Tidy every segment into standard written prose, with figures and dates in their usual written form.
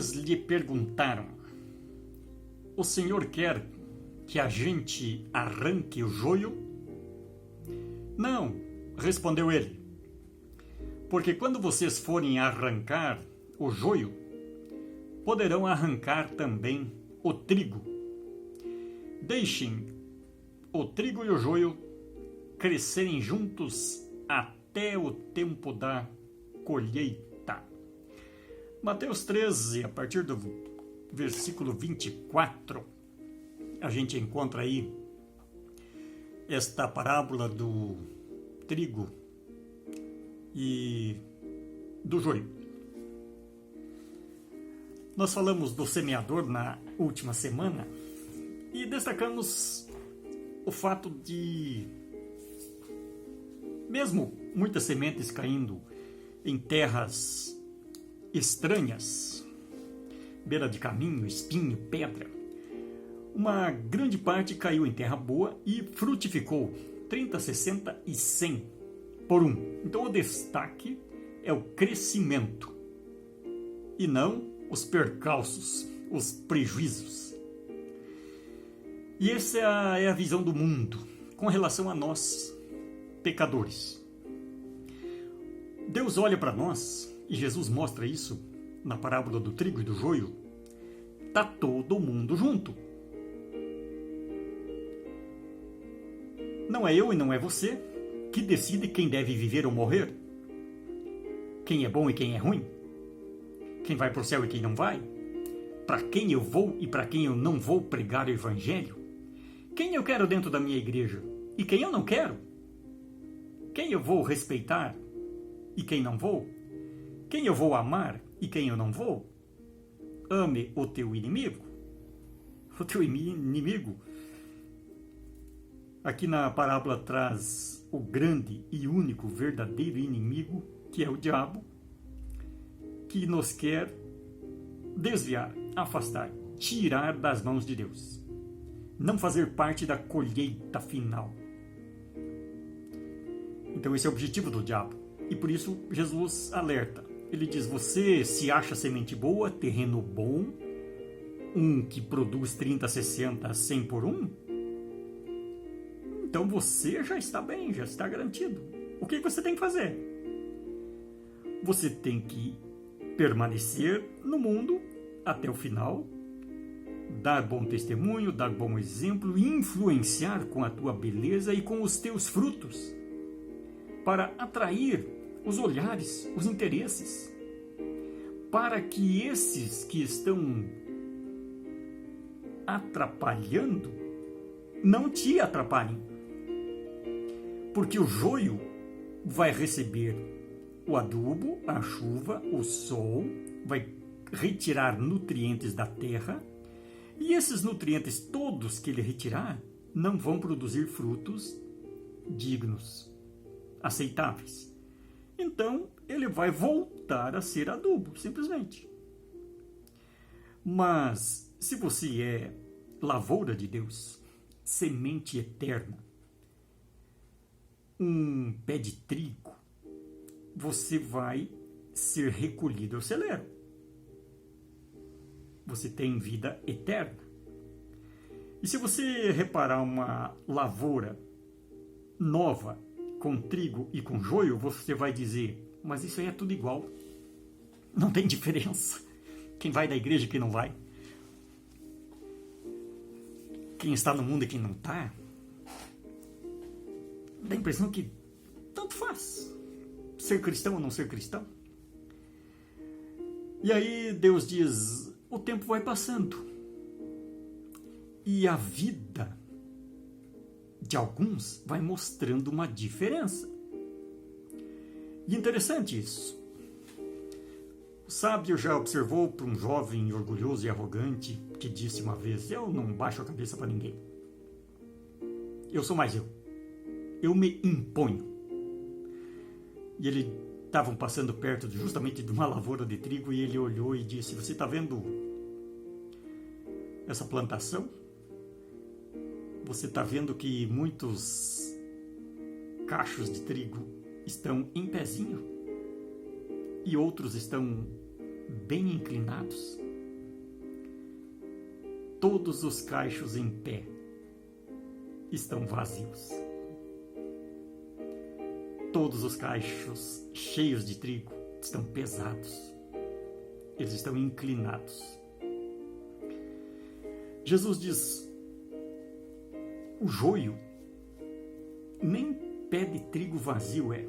vez lhe perguntaram: o senhor quer que a gente arranque o joio? Não, respondeu ele, porque quando vocês forem arrancar o joio, poderão arrancar também o trigo. Deixem o trigo e o joio crescerem juntos até o tempo da colheita. Mateus 13, a partir do versículo 24, a gente encontra aí esta parábola do trigo e do joio. Nós falamos do semeador na última semana e destacamos o fato de, mesmo muitas sementes caindo em terras estranhas, beira de caminho, espinho, pedra, uma grande parte caiu em terra boa e frutificou 30, 60 e 100 por um. Então o destaque é o crescimento e não os percalços, os prejuízos. E essa é a visão do mundo com relação a nós, pecadores. Deus olha para nós, e Jesus mostra isso na parábola do trigo e do joio. Está todo mundo junto. Não é eu e não é você que decide quem deve viver ou morrer, quem é bom e quem é ruim, quem vai para o céu e quem não vai, para quem eu vou e para quem eu não vou pregar o evangelho, quem eu quero dentro da minha igreja e quem eu não quero, quem eu vou respeitar e quem não vou, quem eu vou amar e quem eu não vou. Ame o teu inimigo. O teu inimigo, aqui na parábola, traz o grande e único verdadeiro inimigo, que é o diabo, que nos quer desviar, afastar, tirar das mãos de Deus, não fazer parte da colheita final. Então esse é o objetivo do diabo, e por isso Jesus alerta. Ele diz: você se acha semente boa, terreno bom, um que produz 30, 60, 100 por um, então você já está bem, já está garantido. O que você tem que fazer? Você tem que permanecer no mundo até o final, dar bom testemunho, dar bom exemplo, influenciar com a tua beleza e com os teus frutos, para atrair os olhares, os interesses, para que esses que estão atrapalhando não te atrapalhem. Porque o joio vai receber o adubo, a chuva, o sol, vai retirar nutrientes da terra, e esses nutrientes todos que ele retirar não vão produzir frutos dignos, aceitáveis. Então ele vai voltar a ser adubo, simplesmente. Mas se você é lavoura de Deus, semente eterna, um pé de trigo, você vai ser recolhido ao celeiro. Você tem vida eterna. E se você reparar uma lavoura nova, com trigo e com joio, você vai dizer: mas isso aí é tudo igual. Não tem diferença. Quem vai da igreja e quem não vai. Quem está no mundo e quem não está. Dá a impressão que tanto faz ser cristão ou não ser cristão. E aí Deus diz: o tempo vai passando e a vida de alguns vai mostrando uma diferença. E interessante isso. O sábio já observou para um jovem orgulhoso e arrogante que disse uma vez: eu não baixo a cabeça para ninguém. Eu sou mais eu. Eu me imponho. E ele estavam passando perto justamente de uma lavoura de trigo e ele olhou e disse: você está vendo essa plantação? Você está vendo que muitos cachos de trigo estão em pezinho e outros estão bem inclinados? todos os cachos em pé estão vazios. Todos os cachos cheios de trigo estão pesados. Eles estão inclinados. Jesus diz: o joio nem pé de trigo vazio é.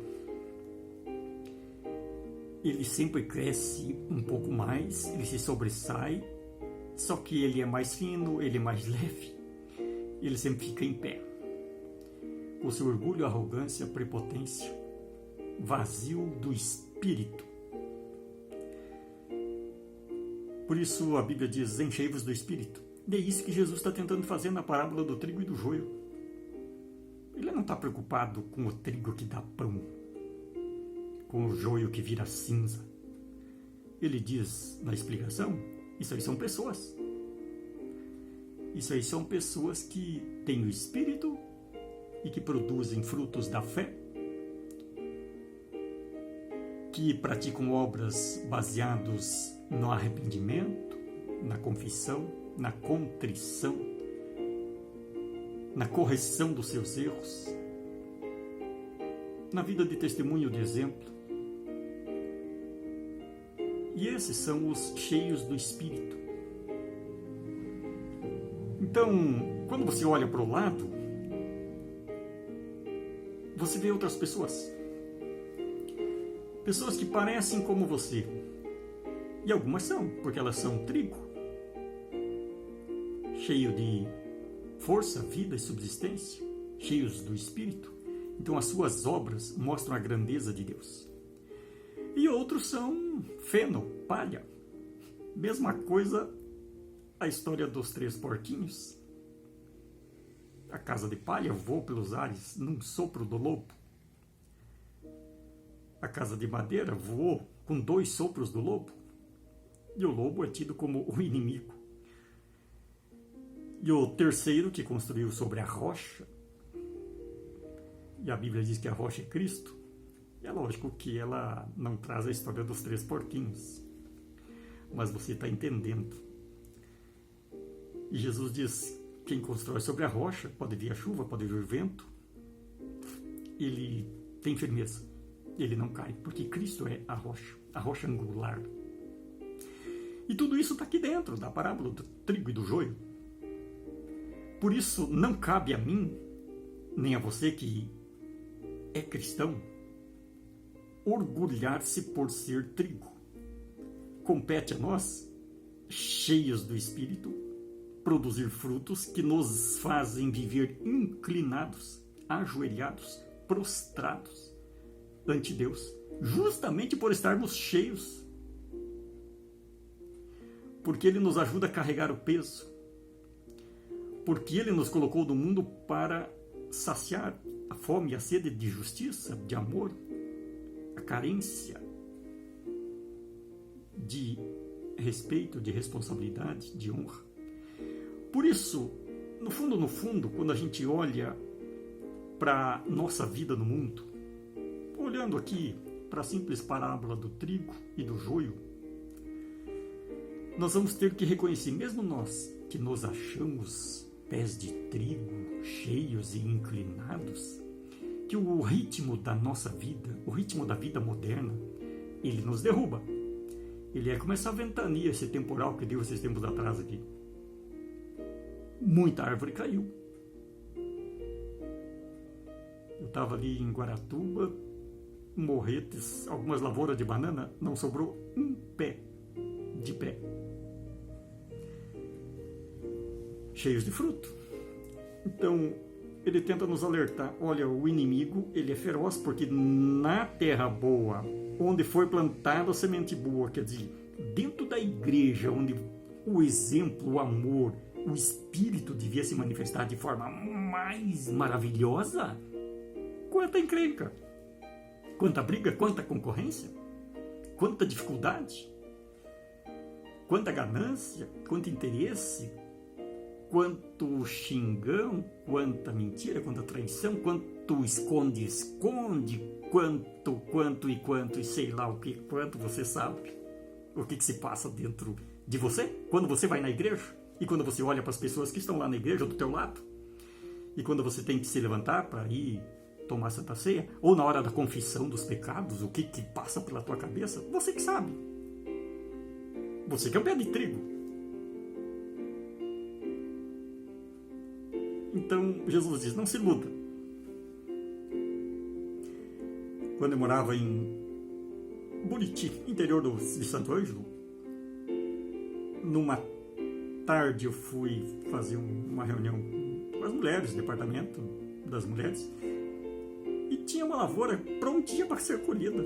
Ele sempre cresce um pouco mais, ele se sobressai, só que ele é mais fino, ele é mais leve, ele sempre fica em pé. Com seu orgulho, arrogância, prepotência, vazio do espírito. Por isso a Bíblia diz: enchei-vos do espírito. E é isso que Jesus está tentando fazer na parábola do trigo e do joio. Ele não está preocupado com o trigo que dá pão, com o joio que vira cinza. Ele diz na explicação: isso aí são pessoas. Isso aí são pessoas que têm o Espírito e que produzem frutos da fé, que praticam obras baseadas no arrependimento, na confissão, na contrição, na correção dos seus erros, na vida de testemunho de exemplo. E esses são os cheios do Espírito. Então, quando você olha para o lado, você vê outras pessoas. Pessoas que parecem como você. E algumas são, porque elas são trigo, cheio de força, vida e subsistência, cheios do Espírito. Então as suas obras mostram a grandeza de Deus. E outros são feno, palha. Mesma coisa a história dos 3 porquinhos. A casa de palha voou pelos ares num sopro do lobo. A casa de madeira voou com 2 sopros do lobo. E o lobo é tido como o inimigo. E o terceiro, que construiu sobre a rocha, e a Bíblia diz que a rocha é Cristo, é lógico que ela não traz a história dos 3 porquinhos, mas você está entendendo. E Jesus diz: quem constrói sobre a rocha, pode vir a chuva, pode vir o vento, ele tem firmeza, ele não cai, porque Cristo é a rocha angular. E tudo isso está aqui dentro da parábola do trigo e do joio. Por isso, não cabe a mim, nem a você que é cristão, orgulhar-se por ser trigo. Compete a nós, cheios do Espírito, produzir frutos que nos fazem viver inclinados, ajoelhados, prostrados ante Deus, justamente por estarmos cheios. Porque Ele nos ajuda a carregar o peso. Porque Ele nos colocou no mundo para saciar a fome e a sede de justiça, de amor, a carência de respeito, de responsabilidade, de honra. Por isso, no fundo, quando a gente olha para a nossa vida no mundo, olhando aqui para a simples parábola do trigo e do joio, nós vamos ter que reconhecer, mesmo nós que nos achamos pés de trigo, cheios e inclinados, que o ritmo da nossa vida, o ritmo da vida moderna, ele nos derruba. Ele é como essa ventania, esse temporal que deu esses tempos atrás aqui. Muita árvore caiu. Eu estava ali em Guaratuba, Morretes, algumas lavouras de banana, não sobrou um pé de pé. Cheios de fruto. Então, ele tenta nos alertar. Olha, o inimigo, ele é feroz, porque na terra boa, onde foi plantada a semente boa, quer dizer, dentro da igreja, onde o exemplo, o amor, o Espírito devia se manifestar de forma mais maravilhosa, quanta encrenca, quanta briga, quanta concorrência, quanta dificuldade, quanta ganância, quanto interesse, quanto xingão, quanta mentira, quanta traição, quanto esconde, quanto e sei lá o que, quanto você sabe, o que se passa dentro de você, quando você vai na igreja, E quando você olha para as pessoas que estão lá na igreja do teu lado, e quando você tem que se levantar para ir tomar Santa Ceia, ou na hora da confissão dos pecados, o que passa pela tua cabeça, você que sabe. Você que é o pé de trigo. Então, Jesus diz, não se iluda. Quando eu morava em Buriti, interior de Santo Ângelo, numa tarde eu fui fazer uma reunião com as mulheres, o departamento das mulheres, e tinha uma lavoura prontinha para ser colhida.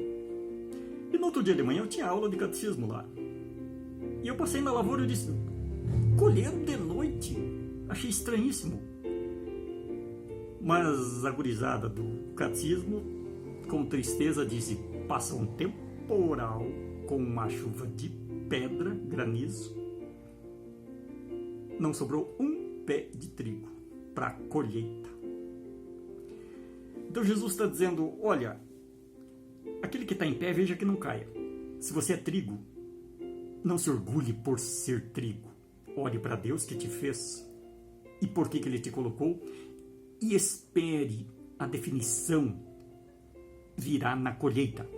E no outro dia de manhã eu tinha aula de catecismo lá. E eu passei na lavoura e disse, colheram de noite. Achei estranhíssimo. Mas a gurizada do catecismo, com tristeza, disse, passa um temporal com uma chuva de pedra, granizo, não sobrou um pé de trigo para a colheita. Então Jesus está dizendo, olha, aquele que está em pé, veja que não caia. Se você é trigo, não se orgulhe por ser trigo. Olhe para Deus que te fez e por que Ele te colocou e espere a definição virá na colheita.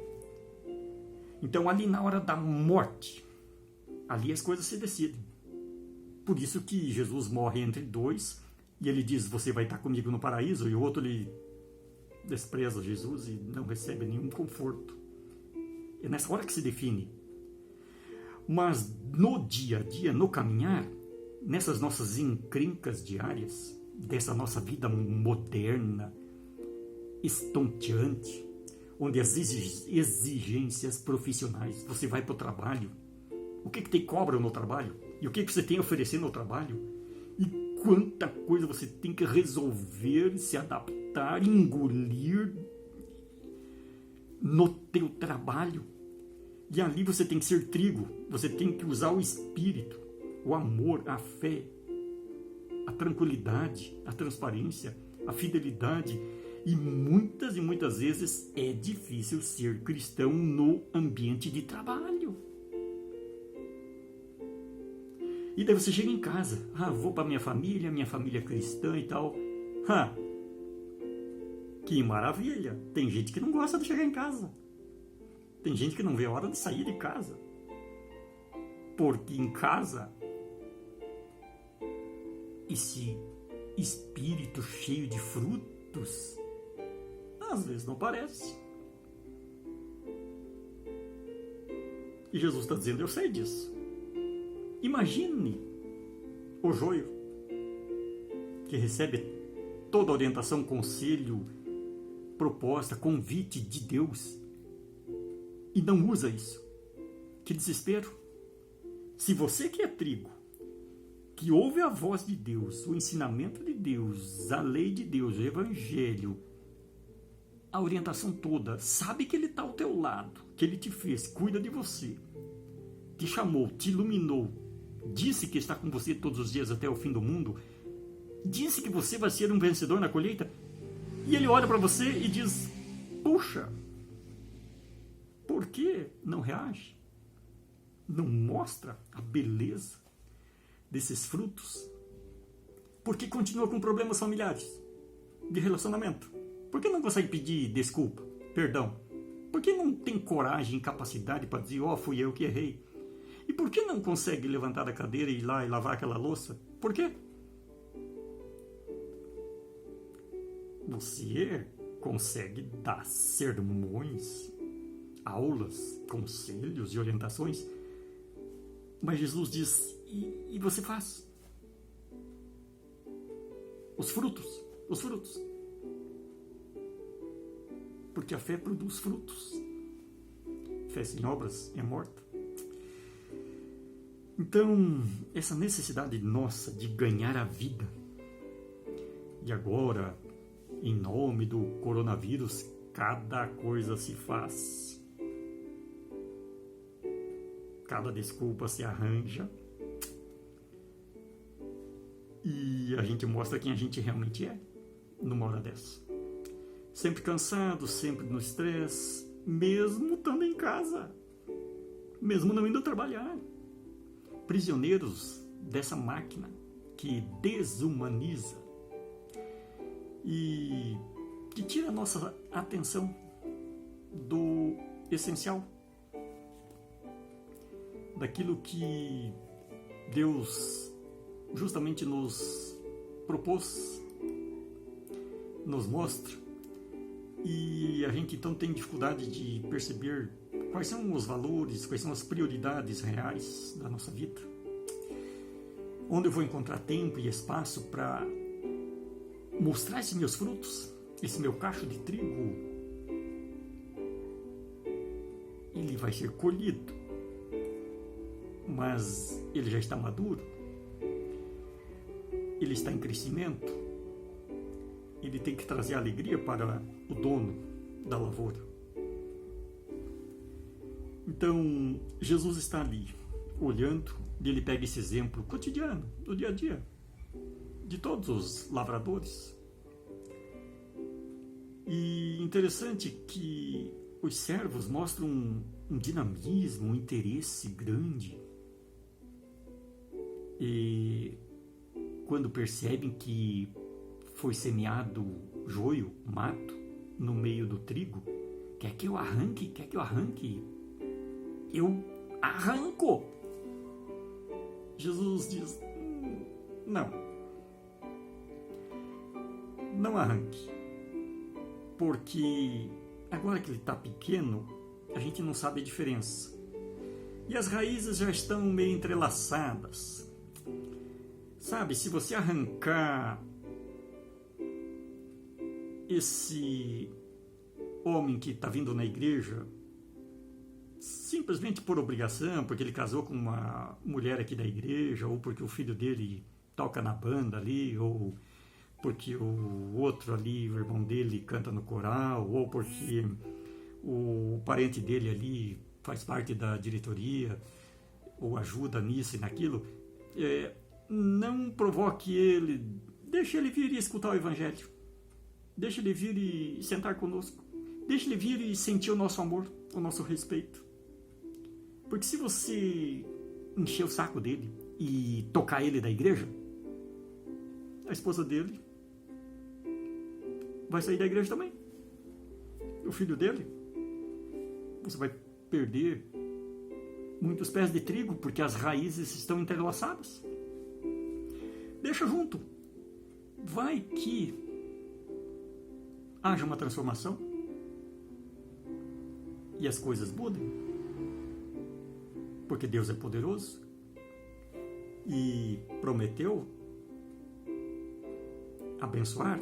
Então ali na hora da morte, ali as coisas se decidem. Por isso que Jesus morre entre dois e ele diz, você vai estar comigo no paraíso, e o outro ele despreza Jesus e não recebe nenhum conforto. É nessa hora que se define. Mas no dia a dia, no caminhar, nessas nossas encrencas diárias, dessa nossa vida moderna, estonteante, onde as exigências profissionais, você vai para o trabalho, o que te cobram no trabalho? E o que você tem a oferecer no trabalho? E quanta coisa você tem que resolver, se adaptar, engolir no teu trabalho. E ali você tem que ser trigo, você tem que usar o espírito, o amor, a fé, a tranquilidade, a transparência, a fidelidade. E muitas vezes é difícil ser cristão no ambiente de trabalho. E daí você chega em casa, vou para minha família cristã e tal. Que maravilha! Tem gente que não gosta de chegar em casa. Tem gente que não vê a hora de sair de casa. Porque em casa, esse espírito cheio de frutos, às vezes não parece. E Jesus está dizendo, eu sei disso. Imagine o joio que recebe toda a orientação, conselho, proposta, convite de Deus e não usa isso. Que desespero! Se você que é trigo, que ouve a voz de Deus, o ensinamento de Deus, a lei de Deus, o evangelho, a orientação toda, sabe que Ele está ao teu lado, que Ele te fez, cuida de você, te chamou, te iluminou, disse que está com você todos os dias até o fim do mundo, disse que você vai ser um vencedor na colheita, e Ele olha para você e diz, puxa, por que não reage? Não mostra a beleza desses frutos? Por que continua com problemas familiares, de relacionamento? Por que não consegue pedir desculpa, perdão? Por que não tem coragem e capacidade para dizer, fui eu que errei? E por que não consegue levantar da cadeira e ir lá e lavar aquela louça? Por quê? Você consegue dar sermões, aulas, conselhos e orientações, mas Jesus diz, e você faz? Os frutos. Porque a fé produz frutos. Fé sem obras é morta. Então, essa necessidade nossa de ganhar a vida, e agora, em nome do coronavírus, cada coisa se faz. Cada desculpa se arranja. E a gente mostra quem a gente realmente é, numa hora dessa. Sempre cansado, sempre no estresse, mesmo estando em casa, mesmo não indo trabalhar. Prisioneiros dessa máquina que desumaniza e que tira a nossa atenção do essencial, daquilo que Deus justamente nos propôs, nos mostra, e a gente então tem dificuldade de perceber quais são os valores, quais são as prioridades reais da nossa vida. Onde eu vou encontrar tempo e espaço para mostrar esses meus frutos, esse meu cacho de trigo, ele vai ser colhido, mas ele já está maduro, ele está em crescimento, ele tem que trazer alegria para o dono da lavoura. Então, Jesus está ali, olhando, e ele pega esse exemplo cotidiano, do dia a dia, de todos os lavradores. E interessante que os servos mostram um dinamismo, um interesse grande. E quando percebem que foi semeado joio, mato, no meio do trigo, quer que eu arranque? Eu arranco! Jesus diz, não arranque, porque agora que ele está pequeno, a gente não sabe a diferença, e as raízes já estão meio entrelaçadas, sabe? Se você arrancar esse homem que está vindo na igreja simplesmente por obrigação, porque ele casou com uma mulher aqui da igreja, ou porque o filho dele toca na banda ali, ou porque o outro ali, o irmão dele, canta no coral, ou porque o parente dele ali faz parte da diretoria, ou ajuda nisso e naquilo, não provoque ele, deixe ele vir e escutar o evangelho, deixe ele vir e sentar conosco, deixe ele vir e sentir o nosso amor, o nosso respeito. Porque se você encher o saco dele e tocar ele da igreja, a esposa dele vai sair da igreja também. O filho dele, você vai perder muitos pés de trigo, porque as raízes estão entrelaçadas. Deixa junto. Vai que haja uma transformação e as coisas mudem. Porque Deus é poderoso e prometeu abençoar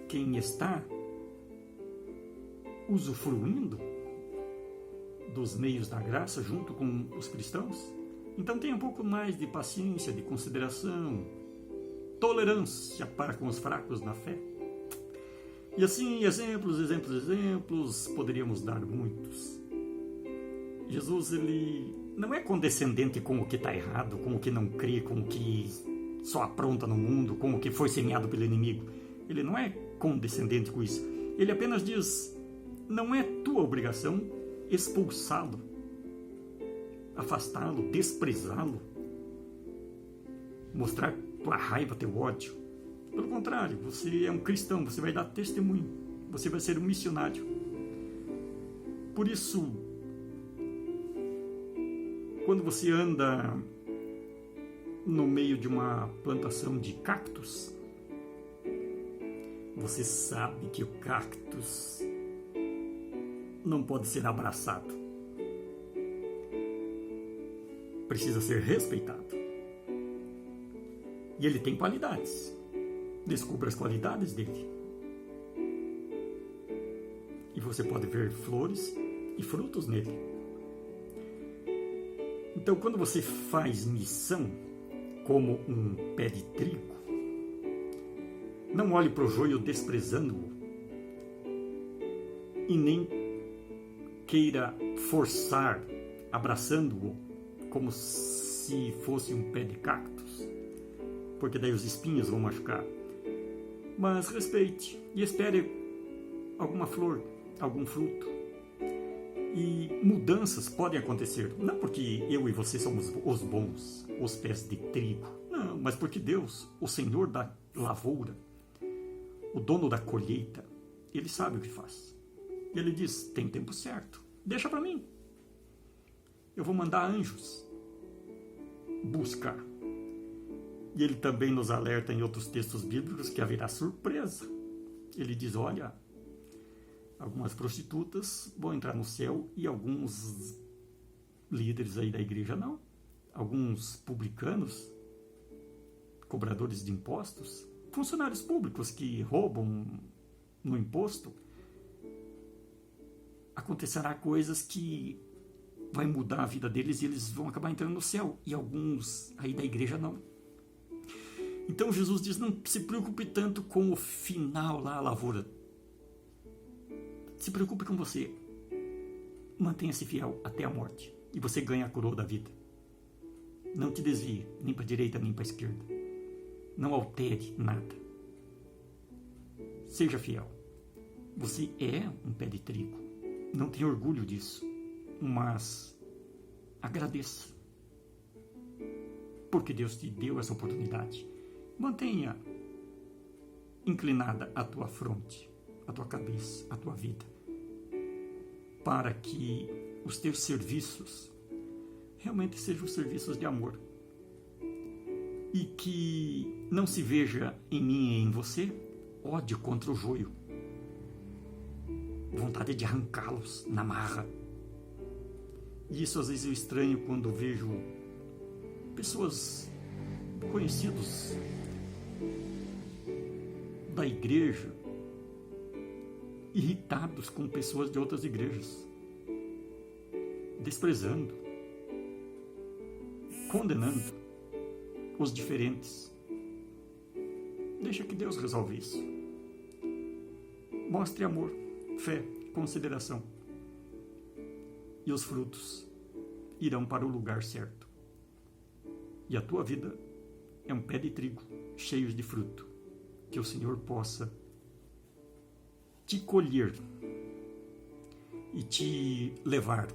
quem está usufruindo dos meios da graça junto com os cristãos. Então tenha um pouco mais de paciência, de consideração, tolerância para com os fracos na fé. E assim, exemplos, poderíamos dar muitos. Jesus, ele não é condescendente com o que está errado, com o que não crê, com o que só apronta no mundo, com o que foi semeado pelo inimigo. Ele não é condescendente com isso. Ele apenas diz, não é tua obrigação expulsá-lo, afastá-lo, desprezá-lo, mostrar tua raiva, teu ódio. Pelo contrário, você é um cristão, você vai dar testemunho, você vai ser um missionário. Por isso, quando você anda no meio de uma plantação de cactos, você sabe que o cactus não pode ser abraçado. Precisa ser respeitado. E ele tem qualidades. Descubra as qualidades dele. E você pode ver flores e frutos nele. Então, quando você faz missão como um pé de trigo, não olhe para o joio desprezando-o e nem queira forçar, abraçando-o como se fosse um pé de cactus, porque daí os espinhos vão machucar. Mas respeite e espere alguma flor, algum fruto. E mudanças podem acontecer, não porque eu e você somos os bons, os pés de trigo, não, mas porque Deus, o Senhor da lavoura, o dono da colheita, Ele sabe o que faz. Ele diz, tem tempo certo, deixa para mim. Eu vou mandar anjos buscar. E Ele também nos alerta em outros textos bíblicos que haverá surpresa. Ele diz, olha, algumas prostitutas vão entrar no céu e alguns líderes aí da igreja não. Alguns publicanos, cobradores de impostos, funcionários públicos que roubam no imposto, acontecerá coisas que vai mudar a vida deles e eles vão acabar entrando no céu. E alguns aí da igreja não. Então Jesus diz, não se preocupe tanto com o final lá, a lavoura. Se preocupe com você. Mantenha-se fiel até a morte. E você ganha a coroa da vida. Não te desvie, nem para a direita, nem para a esquerda. Não altere nada. Seja fiel. Você é um pé de trigo. Não tenha orgulho disso. Mas agradeça. Porque Deus te deu essa oportunidade. Mantenha inclinada a tua fronte, a tua cabeça, a tua vida, para que os teus serviços realmente sejam serviços de amor e que não se veja em mim e em você ódio contra o joio, vontade de arrancá-los na marra. E isso às vezes eu estranho quando vejo pessoas conhecidos da igreja irritados com pessoas de outras igrejas, desprezando, condenando os diferentes. Deixa que Deus resolve isso. Mostre amor, fé, consideração, e os frutos irão para o lugar certo. E a tua vida é um pé de trigo cheio de fruto, que o Senhor possa te colher e te levar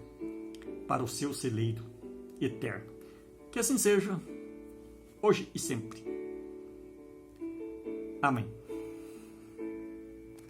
para o seu celeiro eterno. Que assim seja, hoje e sempre. Amém.